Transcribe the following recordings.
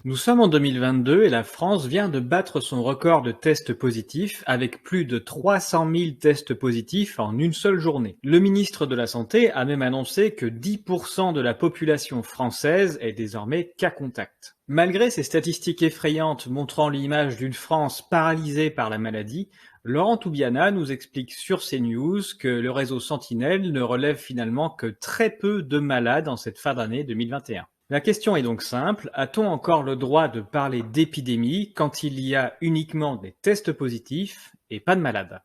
Nous sommes en 2022 et la France vient de battre son record de tests positifs avec plus de 300 000 tests positifs en une seule journée. Le ministre de la Santé a même annoncé que 10% de la population française est désormais cas contact. Malgré ces statistiques effrayantes montrant l'image d'une France paralysée par la maladie, Laurent Toubiana nous explique sur CNews que le réseau Sentinelle ne relève finalement que très peu de malades en cette fin d'année 2021. La question est donc simple, a-t-on encore le droit de parler d'épidémie quand il y a uniquement des tests positifs et pas de malades?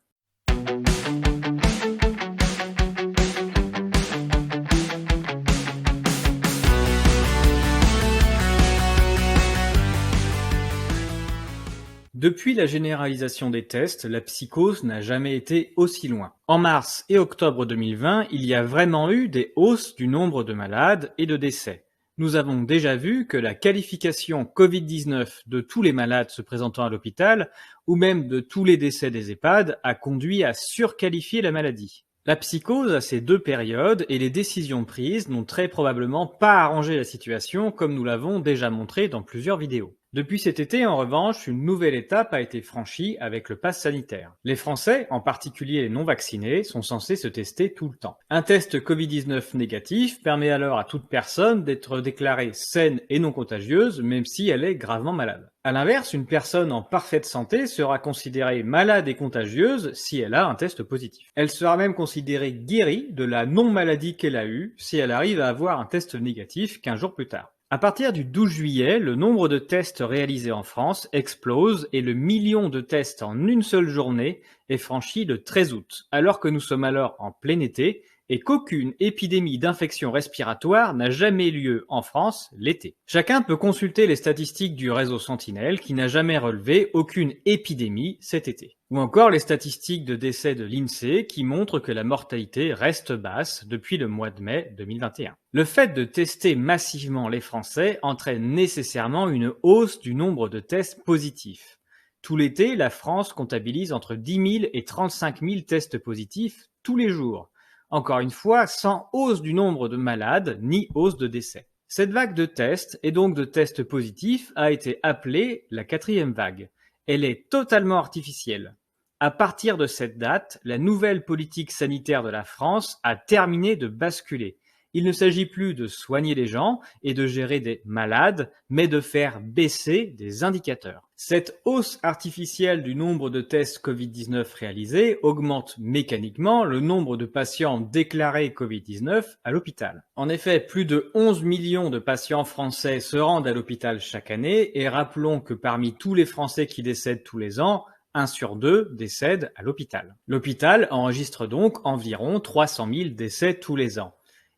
Depuis la généralisation des tests, la psychose n'a jamais été aussi loin. En mars et octobre 2020, il y a vraiment eu des hausses du nombre de malades et de décès. Nous avons déjà vu que la qualification Covid-19 de tous les malades se présentant à l'hôpital, ou même de tous les décès des EHPAD, a conduit à surqualifier la maladie. La psychose a ces deux périodes et les décisions prises n'ont très probablement pas arrangé la situation comme nous l'avons déjà montré dans plusieurs vidéos. Depuis cet été, en revanche, une nouvelle étape a été franchie avec le pass sanitaire. Les Français, en particulier les non-vaccinés, sont censés se tester tout le temps. Un test Covid-19 négatif permet alors à toute personne d'être déclarée saine et non contagieuse, même si elle est gravement malade. À l'inverse, une personne en parfaite santé sera considérée malade et contagieuse si elle a un test positif. Elle sera même considérée guérie de la non-maladie qu'elle a eue si elle arrive à avoir un test négatif 15 jours plus tard. À partir du 12 juillet, le nombre de tests réalisés en France explose et le million de tests en une seule journée est franchi le 13 août, alors que nous sommes alors en plein été et qu'aucune épidémie d'infection respiratoire n'a jamais lieu en France l'été. Chacun peut consulter les statistiques du réseau Sentinelle qui n'a jamais relevé aucune épidémie cet été. Ou encore les statistiques de décès de l'INSEE qui montrent que la mortalité reste basse depuis le mois de mai 2021. Le fait de tester massivement les Français entraîne nécessairement une hausse du nombre de tests positifs. Tout l'été, la France comptabilise entre 10 000 et 35 000 tests positifs tous les jours. Encore une fois, sans hausse du nombre de malades ni hausse de décès. Cette vague de tests, et donc de tests positifs, a été appelée la 4e vague. Elle est totalement artificielle. À partir de cette date, la nouvelle politique sanitaire de la France a terminé de basculer. Il ne s'agit plus de soigner les gens et de gérer des malades, mais de faire baisser des indicateurs. Cette hausse artificielle du nombre de tests Covid-19 réalisés augmente mécaniquement le nombre de patients déclarés Covid-19 à l'hôpital. En effet, plus de 11 millions de patients français se rendent à l'hôpital chaque année et rappelons que parmi tous les Français qui décèdent tous les ans, 1 sur 2 décède à l'hôpital. L'hôpital enregistre donc environ 300 000 décès tous les ans.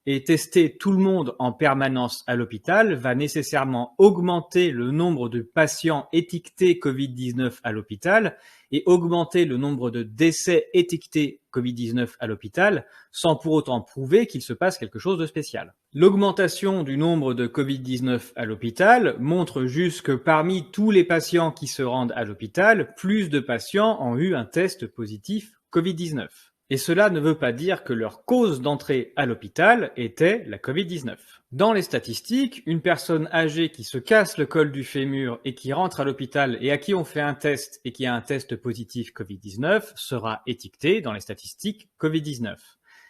Et tester tout le monde en permanence à l'hôpital va nécessairement augmenter le nombre de patients étiquetés Covid-19 à l'hôpital et augmenter le nombre de décès étiquetés Covid-19 à l'hôpital sans pour autant prouver qu'il se passe quelque chose de spécial. L'augmentation du nombre de Covid-19 à l'hôpital montre juste que parmi tous les patients qui se rendent à l'hôpital, plus de patients ont eu un test positif Covid-19. Et cela ne veut pas dire que leur cause d'entrée à l'hôpital était la Covid-19. Dans les statistiques, une personne âgée qui se casse le col du fémur et qui rentre à l'hôpital et à qui on fait un test et qui a un test positif Covid-19 sera étiquetée dans les statistiques Covid-19.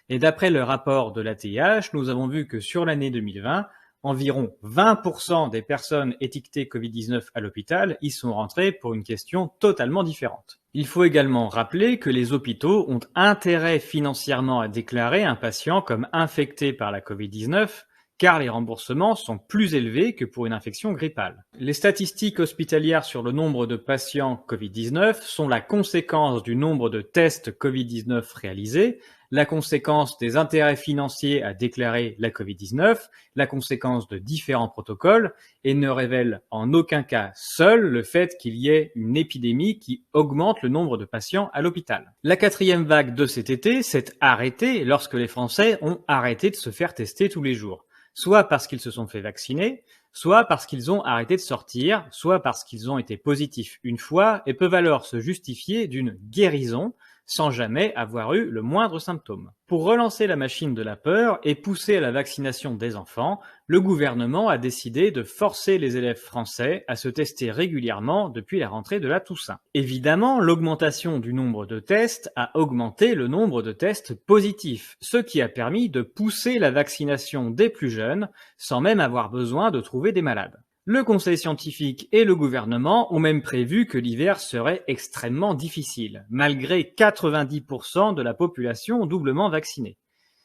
Et d'après le rapport de l'ATIH, nous avons vu que sur l'année 2020, environ 20% des personnes étiquetées Covid-19 à l'hôpital y sont rentrées pour une question totalement différente. Il faut également rappeler que les hôpitaux ont intérêt financièrement à déclarer un patient comme infecté par la Covid-19 car les remboursements sont plus élevés que pour une infection grippale. Les statistiques hospitalières sur le nombre de patients Covid-19 sont la conséquence du nombre de tests Covid-19 réalisés, la conséquence des intérêts financiers à déclarer la Covid-19, la conséquence de différents protocoles et ne révèlent en aucun cas seul le fait qu'il y ait une épidémie qui augmente le nombre de patients à l'hôpital. La 4e vague de cet été s'est arrêtée lorsque les Français ont arrêté de se faire tester tous les jours. Soit parce qu'ils se sont fait vacciner, soit parce qu'ils ont arrêté de sortir, soit parce qu'ils ont été positifs une fois et peuvent alors se justifier d'une guérison, sans jamais avoir eu le moindre symptôme. Pour relancer la machine de la peur et pousser à la vaccination des enfants, le gouvernement a décidé de forcer les élèves français à se tester régulièrement depuis la rentrée de la Toussaint. Évidemment, l'augmentation du nombre de tests a augmenté le nombre de tests positifs, ce qui a permis de pousser la vaccination des plus jeunes sans même avoir besoin de trouver des malades. Le conseil scientifique et le gouvernement ont même prévu que l'hiver serait extrêmement difficile, malgré 90% de la population doublement vaccinée.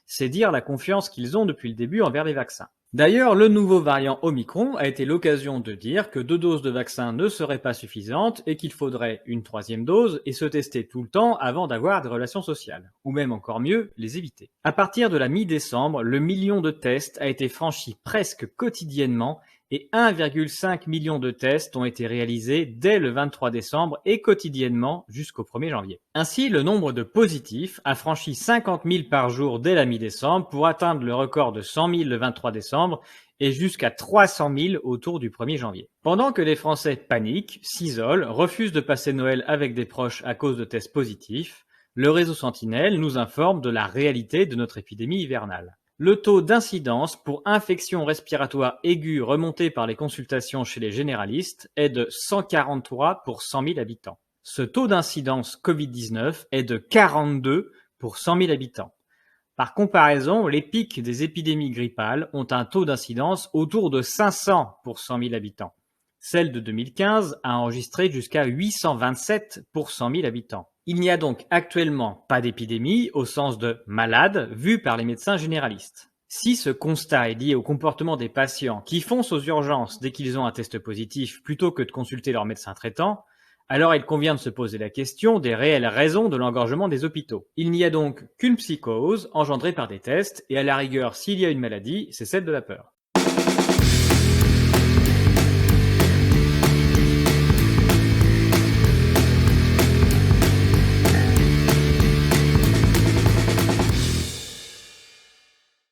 C'est dire la confiance qu'ils ont depuis le début envers les vaccins. D'ailleurs, le nouveau variant Omicron a été l'occasion de dire que 2 doses de vaccin ne seraient pas suffisantes et qu'il faudrait une 3e dose et se tester tout le temps avant d'avoir des relations sociales. Ou même encore mieux, les éviter. À partir de la mi-décembre, le million de tests a été franchi presque quotidiennement et 1,5 million de tests ont été réalisés dès le 23 décembre et quotidiennement jusqu'au 1er janvier. Ainsi, le nombre de positifs a franchi 50 000 par jour dès la mi-décembre pour atteindre le record de 100 000 le 23 décembre et jusqu'à 300 000 autour du 1er janvier. Pendant que les Français paniquent, s'isolent, refusent de passer Noël avec des proches à cause de tests positifs, le réseau Sentinelle nous informe de la réalité de notre épidémie hivernale. Le taux d'incidence pour infection respiratoire aiguë remonté par les consultations chez les généralistes est de 143 pour 100 000 habitants. Ce taux d'incidence Covid-19 est de 42 pour 100 000 habitants. Par comparaison, les pics des épidémies grippales ont un taux d'incidence autour de 500 pour 100 000 habitants. Celle de 2015 a enregistré jusqu'à 827 pour 100 000 habitants. Il n'y a donc actuellement pas d'épidémie au sens de malade vu par les médecins généralistes. Si ce constat est lié au comportement des patients qui foncent aux urgences dès qu'ils ont un test positif plutôt que de consulter leur médecin traitant, alors il convient de se poser la question des réelles raisons de l'engorgement des hôpitaux. Il n'y a donc qu'une psychose engendrée par des tests et à la rigueur, s'il y a une maladie, c'est celle de la peur.